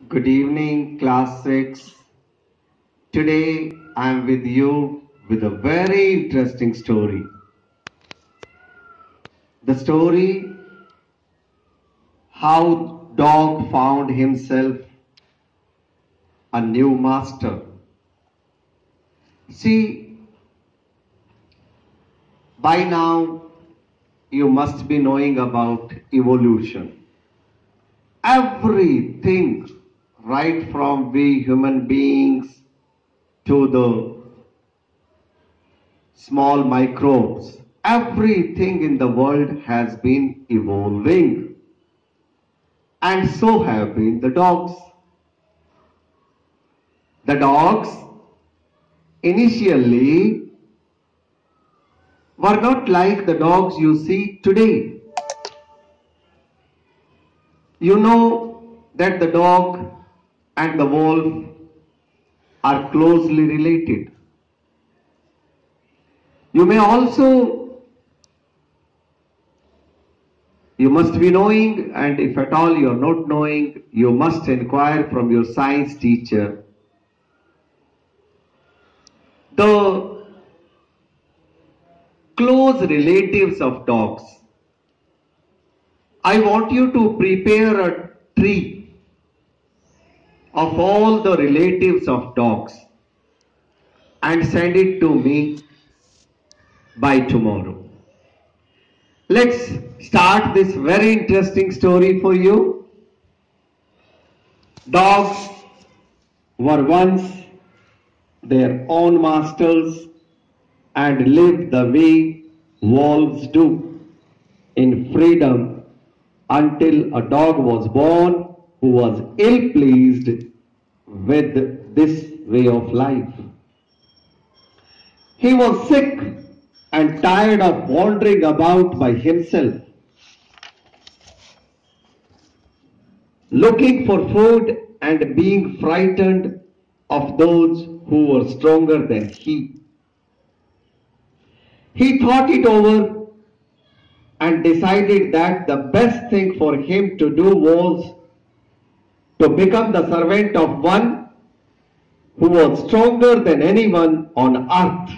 Good evening, class 6. Today I am with you with a very interesting story. The story how dog found himself a new master. See, by now you must be knowing about evolution. Everything, right from we human beings to the small microbes, everything in the world has been evolving, and so have been the dogs. The dogs initially were not like the dogs you see today. You know that the dog and the wolf are closely related. You may also, you must be knowing, and if at all you are not knowing, you must inquire from your science teacher. The close relatives of dogs. I want you to prepare a tree of all the relatives of dogs and send it to me by tomorrow. Let's start this very interesting story for you. Dogs were once their own masters and lived the way wolves do, in freedom, until a dog was born who was ill pleased with this way of life. He was sick and tired of wandering about by himself, looking for food and being frightened of those who were stronger than he. He thought it over and decided that the best thing for him to do was to become the servant of one who was stronger than anyone on earth.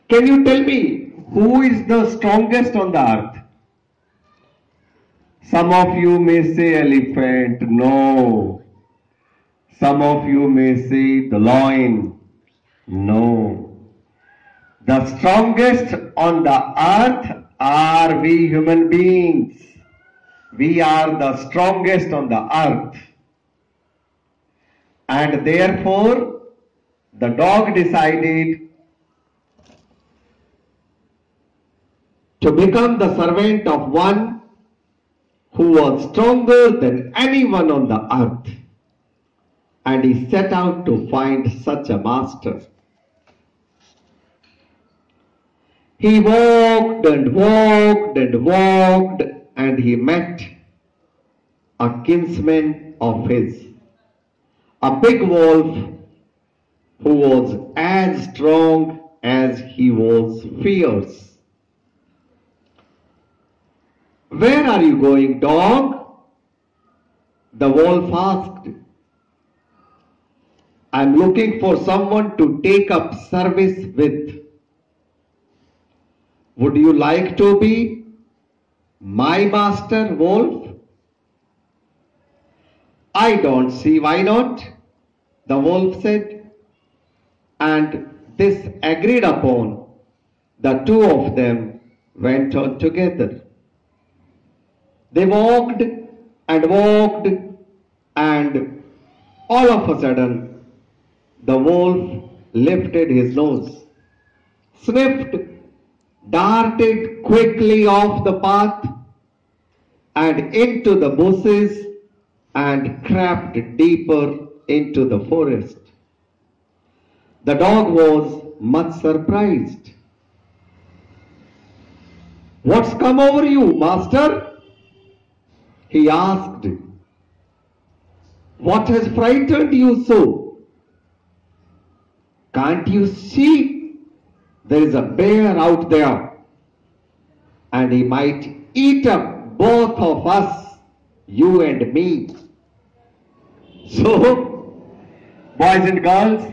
Can you tell me who is the strongest on the earth? Some of you may say elephant, no. Some of you may say the lion, no. The strongest on the earth are we human beings. We are the strongest on the earth. And therefore, the dog decided to become the servant of one who was stronger than anyone on the earth. And he set out to find such a master. He walked and walked and walked, and he met a kinsman of his, a big wolf who was as strong as he was fierce. Where are you going, dog? The wolf asked. I'm looking for someone to take up service with. Would you like to be my master, wolf? I don't see why not, the wolf said. And this agreed upon, the two of them went on together. They walked and walked, and all of a sudden, the wolf lifted his nose, sniffed, darted quickly off the path and into the bushes and crept deeper into the forest. The dog was much surprised. What's come over you, master? He asked. What has frightened you so? Can't you see there is a bear out there, and he might eat up both of us, you and me? So, boys and girls,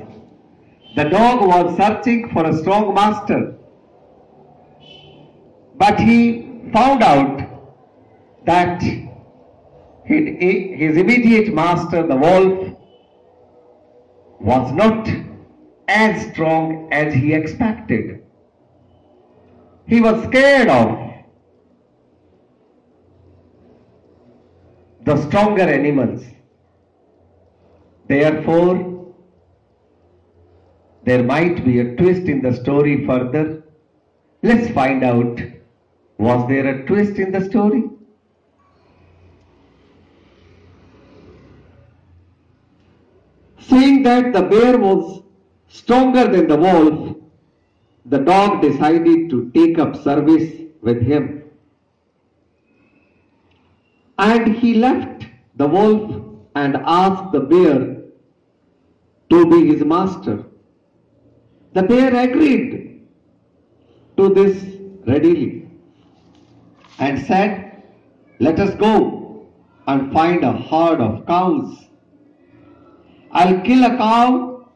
the dog was searching for a strong master, but he found out that his immediate master, the wolf, was not as strong as he expected. He was scared of the stronger animals. Therefore, there might be a twist in the story further. Let's find out, was there a twist in the story? Seeing that the bear was stronger than the wolf, the dog decided to take up service with him. And he left the wolf and asked the bear to be his master. The bear agreed to this readily and said, "Let us go and find a herd of cows. I'll kill a cow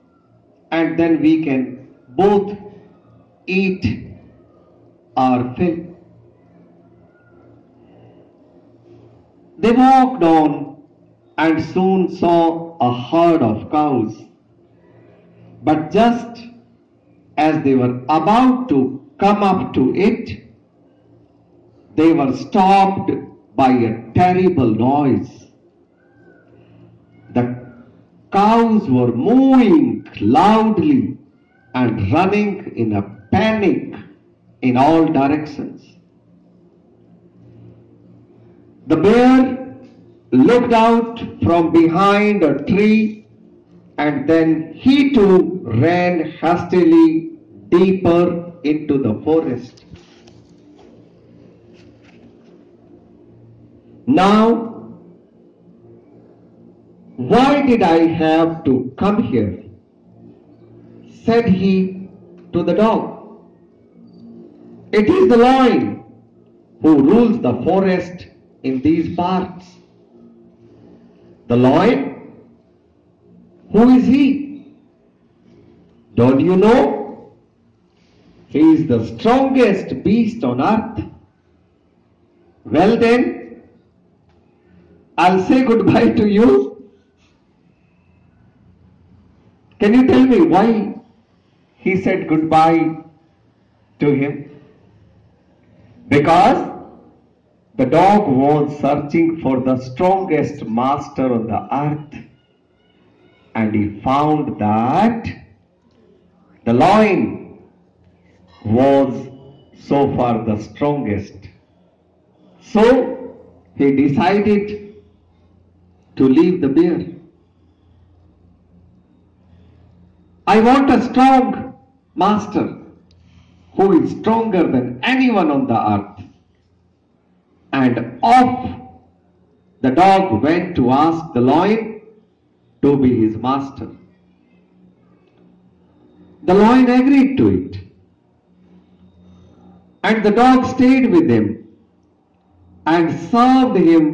and then we can both eat our fill." They walked on and soon saw a herd of cows. But just as they were about to come up to it, they were stopped by a terrible noise. The cows were mooing loudly and running in a panic in all directions. The bear looked out from behind a tree and then he too ran hastily deeper into the forest. "Now, why did I have to come here?" said he to the dog. "It is the lion who rules the forest in these parts." "The lion? Who is he?" "Don't you know? He is the strongest beast on earth." "Well then, I'll say goodbye to you." Can you tell me why he said goodbye to him? Because the dog was searching for the strongest master on the earth, and he found that the lion was so far the strongest. So he decided to leave the bear. "I want a strong master who is stronger than anyone on the earth." And off the dog went to ask the lion to be his master. The lion agreed to it, and the dog stayed with him and served him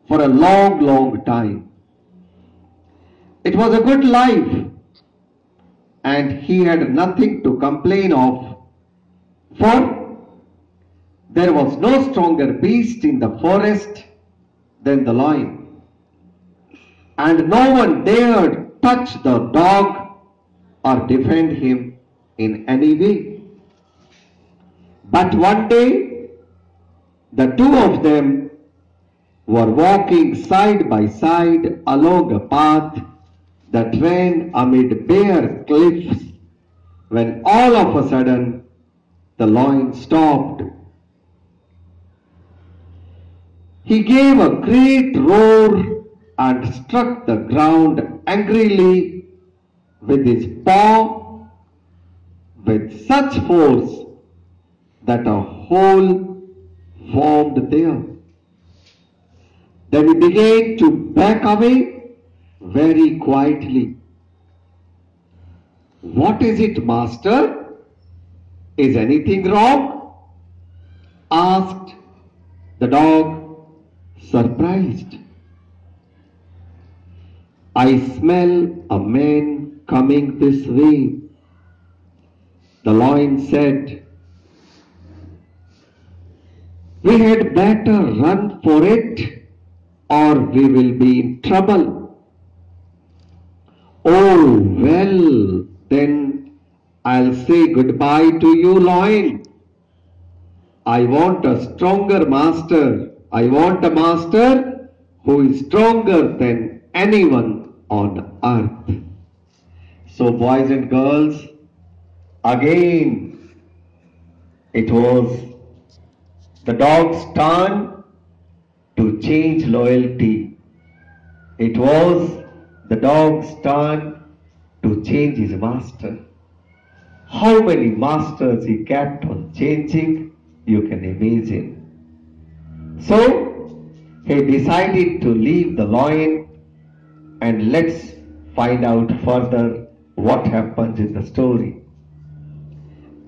for a long, long time. It was a good life, and he had nothing to complain of, for there was no stronger beast in the forest than the lion, and no one dared touch the dog or defend him in any way. But one day, the two of them were walking side by side along a path that ran amid bare cliffs, when all of a sudden the lion stopped. He gave a great roar and struck the ground angrily with his paw with such force that a hole formed there. Then he began to back away very quietly. "What is it, master? Is anything wrong?" asked the dog, surprised. I smell a man coming this way. The lion said, we had better run for it, or we will be in trouble. Oh, well, then I'll say goodbye to you, lion. I want a stronger master. I want a master who is stronger than anyone on earth. So, boys and girls, again, it was the dog's turn to change loyalty. It was the dog's turn to change his master. How many masters he kept on changing, you can imagine. So, he decided to leave the lion, and let's find out further what happens in the story.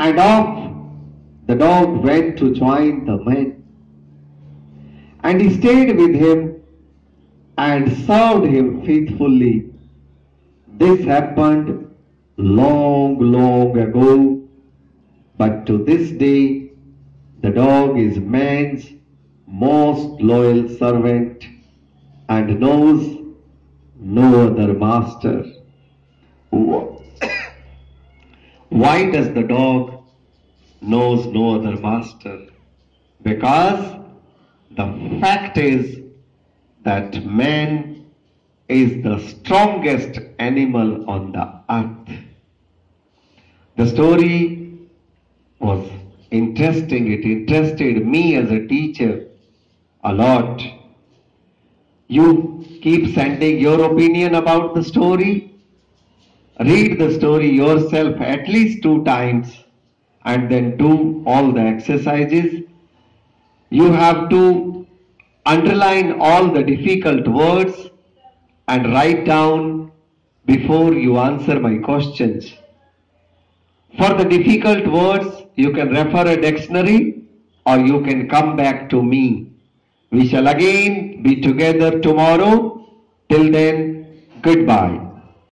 And off the dog went to join the man, and he stayed with him and served him faithfully. This happened long ago, but to this day, the dog is man's most loyal servant and knows no other master. Why does the dog knows no other master? Because the fact is that man is the strongest animal on the earth. The story was interesting. It interested me as a teacher a lot. You keep sending your opinion about the story. Read the story yourself at least 2 times and then do all the exercises. You have to underline all the difficult words and write down before you answer my questions. For the difficult words, you can refer a dictionary or you can come back to me. We shall again be together tomorrow. Till then, goodbye.